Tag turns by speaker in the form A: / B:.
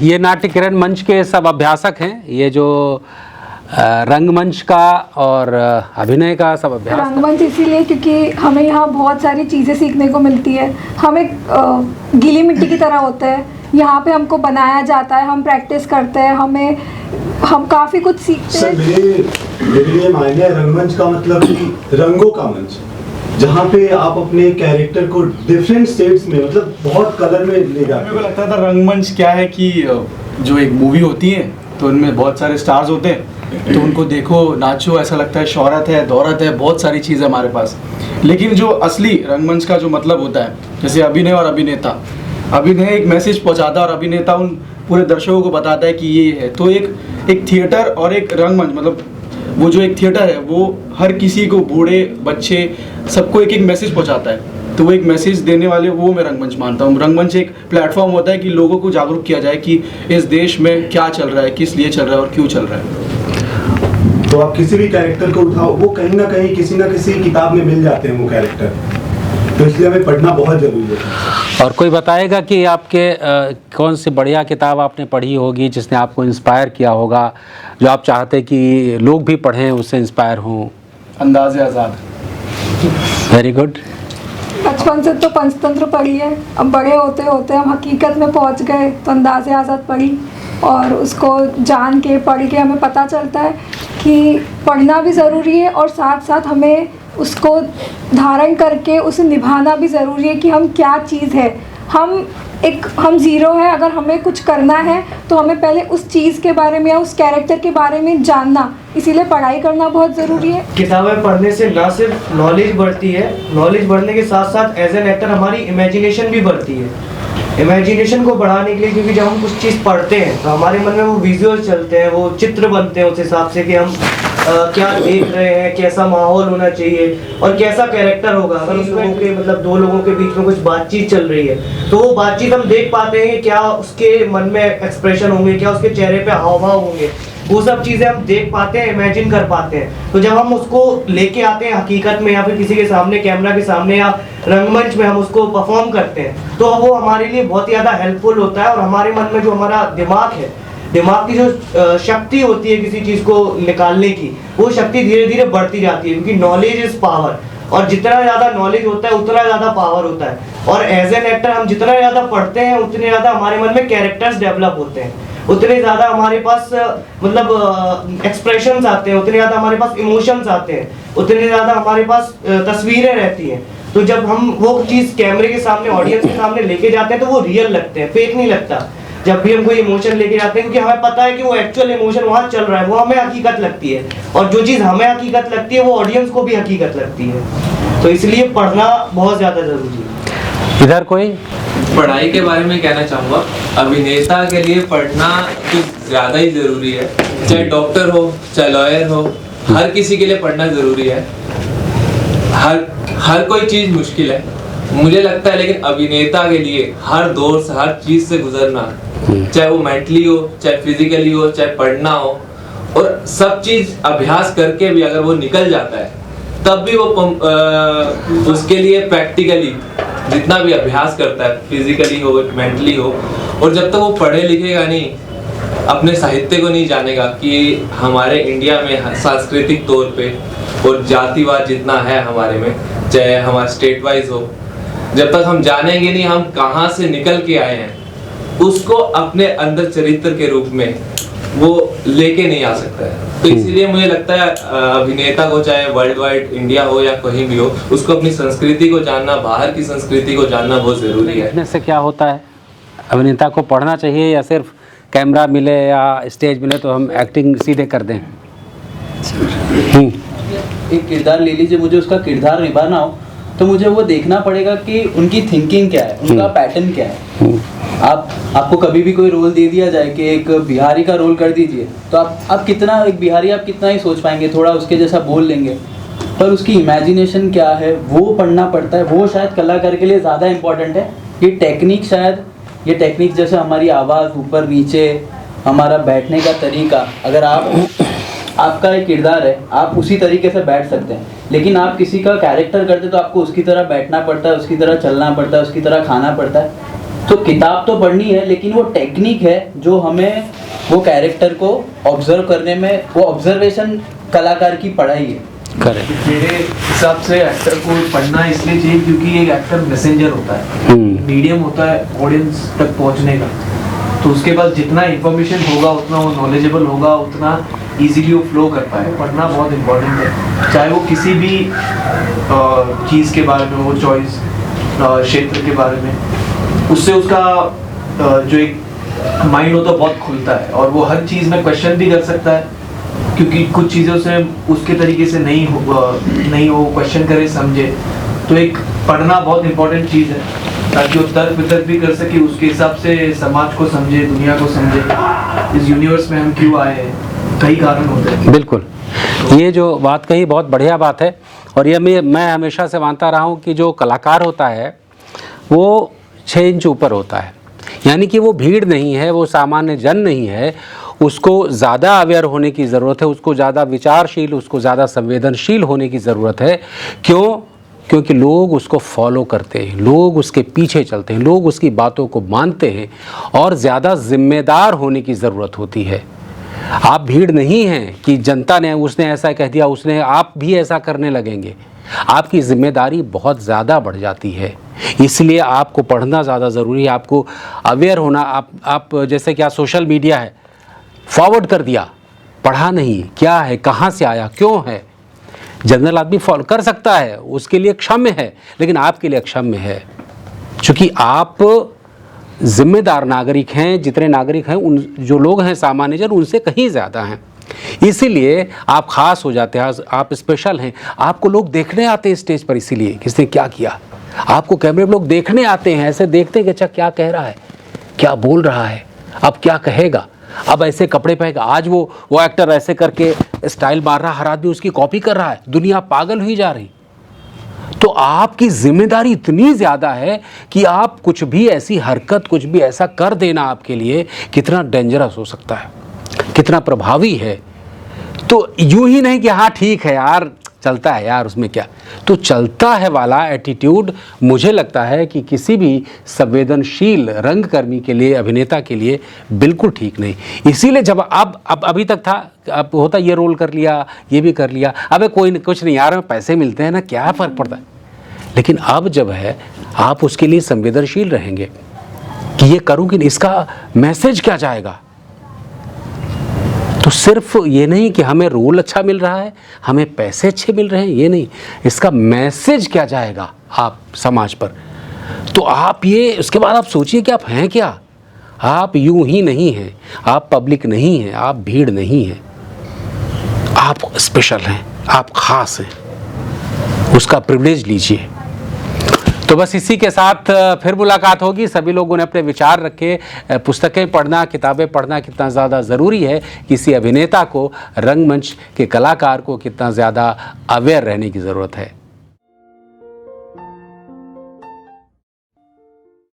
A: ये नाट्य किरण मंच के सब अभ्यासक हैं, ये जो रंगमंच का और अभिनय का सब अभ्यास।
B: रंगमंच इसीलिए क्योंकि हमें यहाँ बहुत सारी चीज़ें सीखने को मिलती है। हम एक गीली मिट्टी की तरह होते हैं, यहाँ पे हमको बनाया जाता है, हम प्रैक्टिस करते हैं, हम काफ़ी कुछ सीखते हैं।
C: मेरे लिए मायने रंगमंच का मतलब कि रंगों का मंच, जहाँ पे आप अपने कैरेक्टर को डिफरेंट स्टेट्स में मतलब बहुत कलर में ले जाते हैं।
D: मेरे को लगता था रंगमंच क्या है कि जो एक मूवी होती है तो उनमें बहुत सारे स्टार्स होते हैं, तो उनको देखो नाचो, ऐसा लगता है शोहरत है, दौलत है, बहुत सारी चीज़ें हमारे पास। लेकिन जो असली रंगमंच का जो मतलब होता है, जैसे अभिनय और अभिनेता, अभिनय एक मैसेज पहुंचाता है और अभिनेता उन पूरे दर्शकों को बताता है कि ये है। तो एक थिएटर और एक रंगमंच, मतलब वो जो एक थिएटर है वो हर किसी को, बूढ़े बच्चे सबको एक एक मैसेज पहुंचाता है। तो वो एक मैसेज देने वाले, वो मैं रंगमंच मानता हूँ। रंगमंच एक प्लेटफॉर्म होता है कि लोगों को जागरूक किया जाए कि इस देश में क्या चल रहा है, किस लिए चल रहा है और क्यों चल रहा है।
C: तो आप किसी भी कैरेक्टर को उठाओ, वो कहीं ना कहीं किसी ना किसी किताब में मिल जाते हैं वो कैरेक्टर, तो इसलिए हमें पढ़ना बहुत जरूरी है।
A: और कोई बताएगा कि आपके कौन सी बढ़िया किताब आपने पढ़ी होगी जिसने आपको इंस्पायर किया होगा, जो आप चाहते कि लोग भी पढ़ें, उससे इंस्पायर हों?
D: अंदाज़े आज़ाद।
A: Very good.
B: बचपन से तो पंचतंत्र पढ़ी है, अब बड़े होते होते हम हकीकत में पहुंच गए तो अंदाज़े आज़ाद पढ़ी, और उसको जान के पढ़ के हमें पता चलता है कि पढ़ना भी ज़रूरी है और साथ साथ हमें उसको धारण करके उसे निभाना भी ज़रूरी है कि हम क्या चीज़ है। हम ज़ीरो है, अगर हमें कुछ करना है तो हमें पहले उस चीज़ के बारे में या उस कैरेक्टर के बारे में जानना, इसीलिए पढ़ाई करना बहुत ज़रूरी है।
E: किताबें पढ़ने से ना सिर्फ नॉलेज बढ़ती है, नॉलेज बढ़ने के साथ साथ एज एन एक्टर हमारी इमेजिनेशन भी बढ़ती है। इमेजिनेशन को बढ़ाने के लिए, क्योंकि जब हम कुछ चीज़ पढ़ते हैं तो हमारे मन में वो विजुअल चलते हैं, वो चित्र बनते हैं उस हिसाब से कि हम क्या देख रहे हैं, कैसा माहौल होना चाहिए और कैसा कैरेक्टर होगा। अगर उस लोगों के मतलब दो लोगों के बीच में कुछ बातचीत चल रही है तो वो बातचीत हम देख पाते हैं कि क्या उसके मन में एक्सप्रेशन होंगे, क्या उसके चेहरे पे हाव भाव होंगे, वो सब चीज़ें हम देख पाते हैं, इमेजिन कर पाते हैं। तो जब हम उसको लेके आते हैं हकीकत में या फिर किसी के सामने, कैमरा के सामने या रंगमंच में हम उसको परफॉर्म करते हैं, तो वो हमारे लिए बहुत ही ज़्यादा हेल्पफुल होता है। और हमारे मन में जो हमारा दिमाग है, दिमाग की जो शक्ति होती है किसी चीज़ को निकालने की, वो शक्ति धीरे धीरे बढ़ती जाती है, क्योंकि नॉलेज इज़ पावर। और जितना ज़्यादा नॉलेज होता है उतना ज़्यादा पावर होता है। और एज एन एक्टर हम जितना ज़्यादा पढ़ते हैं उतने ज़्यादा हमारे मन में कैरेक्टर्स डेवलप होते हैं, उतने ज़्यादा हमारे पास मतलब एक्सप्रेशंस आते हैं, उतने ज़्यादा हमारे पास इमोशंस आते हैं, उतने ज़्यादा हमारे पास तस्वीरें रहती हैं। तो जब हम वो चीज़ कैमरे के सामने, ऑडियंस के सामने लेके जाते हैं तो वो रियल लगते हैं, फेक नहीं लगता। जब भी हम कोई इमोशन लेके जाते हैं, क्योंकि हमें पता है कि वो एक्चुअल इमोशन वहाँ चल रहा है, वो हमें हकीकत लगती है, और जो चीज़ हमें हकीकत लगती है वो ऑडियंस को भी हकीकत लगती है। तो इसलिए पढ़ना बहुत ज़्यादा ज़रूरी है।
A: इधर कोई
F: पढ़ाई के बारे में कहना चाहूँगा, अभिनेता के लिए पढ़ना कुछ ज़्यादा ही ज़रूरी है। चाहे डॉक्टर हो, चाहे लॉयर हो, हर किसी के लिए पढ़ना ज़रूरी है। हर कोई चीज़ मुश्किल है मुझे लगता है, लेकिन अभिनेता के लिए हर दौर से, हर चीज़ से गुजरना, चाहे वो मेंटली हो, चाहे फिजिकली हो, चाहे पढ़ना हो, और सब चीज़ अभ्यास करके भी अगर वो निकल जाता है तब भी वो उसके लिए प्रैक्टिकली जितना भी अभ्यास करता है, फिजिकली हो, मेंटली हो, और जब तक वो पढ़े लिखेगा नहीं, अपने साहित्य को नहीं जानेगा कि हमारे इंडिया में सांस्कृतिक तौर पे और जातिवाद जितना है हमारे में, चाहे हमारा स्टेट वाइज हो, जब तक हम जानेंगे नहीं हम कहाँ से निकल के आए हैं, उसको अपने अंदर चरित्र के रूप में वो लेके नहीं आ सकता है। तो इसीलिए मुझे लगता है अभिनेता को, चाहे वर्ल्ड वाइड इंडिया हो या कहीं भी हो, उसको अपनी संस्कृति को जानना, बाहर की संस्कृति को जानना बहुत ज़रूरी है।
A: लिखने से क्या होता है? अभिनेता को पढ़ना चाहिए या सिर्फ कैमरा मिले या स्टेज मिले तो हम एक्टिंग सीधे कर दें?
G: एक किरदार ले लीजिए, मुझे उसका किरदार निभाना हो तो मुझे वो देखना पड़ेगा कि उनकी थिंकिंग क्या है, उनका पैटर्न क्या है। आपको कभी भी कोई रोल दे दिया जाए कि एक बिहारी का रोल कर दीजिए, तो आप कितना, एक बिहारी आप कितना ही सोच पाएंगे, थोड़ा उसके जैसा बोल लेंगे, पर उसकी इमेजिनेशन क्या है वो पढ़ना पड़ता है। वो शायद कलाकार के लिए ज़्यादा इम्पोर्टेंट है। ये टेक्निक, शायद ये टेक्निक जैसे हमारी आवाज़ ऊपर नीचे, हमारा बैठने का तरीका, अगर आपका एक किरदार है, आप उसी तरीके से बैठ सकते हैं, लेकिन आप किसी का कैरेक्टर करते तो आपको उसकी तरह बैठना पड़ता है, उसकी तरह चलना पड़ता है, उसकी तरह खाना पड़ता है। तो किताब तो पढ़नी है, लेकिन वो टेक्निक है जो हमें वो कैरेक्टर को ऑब्जर्व करने में, वो ऑब्जर्वेशन कलाकार की पढ़ाई है।
A: करेक्ट।
F: मेरे हिसाब से एक्टर को पढ़ना इसलिए चाहिए क्योंकि एक एक्टर मैसेंजर होता है, मीडियम होता है ऑडियंस तक पहुंचने का। तो उसके बाद जितना इन्फॉर्मेशन होगा उतना वो नॉलेजेबल होगा, उतना इजीली वो फ्लो कर पाए। पढ़ना बहुत इम्पोर्टेंट है, चाहे वो किसी भी चीज़ के बारे में हो, चॉइस क्षेत्र के बारे में। उससे उसका जो एक माइंड होता है बहुत खुलता है और वो हर चीज़ में क्वेश्चन भी कर सकता है, क्योंकि कुछ चीज़ों से उसके तरीके से नहीं हो क्वेश्चन करे, समझे। तो एक पढ़ना बहुत इम्पोर्टेंट चीज़ है ताकि वो तर्क वितर्क भी कर सके, उसके हिसाब से समाज को समझे, दुनिया को समझे, इस यूनिवर्स में हम क्यों आए हैं, कई कारण होते हैं।
A: बिल्कुल, ये जो बात कही बहुत बढ़िया बात है। और ये मैं हमेशा से मानता रहा हूँ कि जो कलाकार होता है वो 6 इंच ऊपर होता है, यानी कि वो भीड़ नहीं है, वो सामान्य जन नहीं है। उसको ज़्यादा अवेयर होने की ज़रूरत है, उसको ज़्यादा विचारशील, उसको ज़्यादा संवेदनशील होने की ज़रूरत है। क्यों? क्योंकि लोग उसको फॉलो करते हैं, लोग उसके पीछे चलते हैं, लोग उसकी बातों को मानते हैं और ज़्यादा जिम्मेदार होने की ज़रूरत होती है। आप भीड़ नहीं हैं कि जनता ने, उसने ऐसा कह दिया, उसने, आप भी ऐसा करने लगेंगे। आपकी जिम्मेदारी बहुत ज़्यादा बढ़ जाती है, इसलिए आपको पढ़ना ज़्यादा ज़रूरी है, आपको अवेयर होना। आप जैसे क्या सोशल मीडिया है, फॉरवर्ड कर दिया, पढ़ा नहीं, क्या है, कहाँ से आया, क्यों है। जनरल आदमी फॉलो कर सकता है, उसके लिए क्षम्य है, लेकिन आपके लिए अक्षम्य है, क्योंकि आप जिम्मेदार नागरिक हैं। जितने नागरिक हैं, उन जो लोग हैं सामान्य जन, उनसे कहीं ज़्यादा हैं। इसीलिए आप खास हो जाते हैं, आप स्पेशल हैं। आपको लोग देखने आते हैं स्टेज पर, इसीलिए किसने क्या किया। आपको कैमरे में लोग देखने आते हैं, ऐसे देखते हैं कि अच्छा क्या कह रहा है, क्या बोल रहा है, अब क्या कहेगा, अब ऐसे कपड़े पहनेगा। आज वो एक्टर ऐसे करके स्टाइल मार रहा, हर आदमी उसकी कॉपी कर रहा है, दुनिया पागल हुई जा रही। तो आपकी जिम्मेदारी इतनी ज़्यादा है कि आप कुछ भी ऐसी हरकत, कुछ भी ऐसा कर देना आपके लिए कितना डेंजरस हो सकता है, कितना प्रभावी है। तो यूं ही नहीं कि हाँ ठीक है यार, चलता है यार, उसमें क्या। तो चलता है वाला एटीट्यूड मुझे लगता है कि किसी भी संवेदनशील रंगकर्मी के लिए, अभिनेता के लिए बिल्कुल ठीक नहीं। इसीलिए जब अब अभी तक था, अब होता ये रोल कर लिया, ये भी कर लिया, अबे कोई कुछ नहीं यार, पैसे मिलते हैं ना, क्या फ़र्क पड़ता है। लेकिन अब जब है, आप उसके लिए संवेदनशील रहेंगे कि ये करूँ कि इसका मैसेज क्या जाएगा। तो सिर्फ ये नहीं कि हमें रोल अच्छा मिल रहा है, हमें पैसे अच्छे मिल रहे हैं, ये नहीं, इसका मैसेज क्या जाएगा आप समाज पर। तो आप ये, उसके बाद आप सोचिए कि आप हैं क्या। आप यूं ही नहीं हैं, आप पब्लिक नहीं हैं, आप भीड़ नहीं हैं, आप स्पेशल हैं, आप ख़ास हैं, उसका प्रिविलेज लीजिए। तो बस इसी के साथ फिर मुलाकात होगी। सभी लोगों ने अपने विचार रखे। पुस्तकें पढ़ना, किताबें पढ़ना कितना ज़्यादा ज़रूरी है, किसी अभिनेता को, रंगमंच के कलाकार को कितना ज़्यादा अवेयर रहने की ज़रूरत है।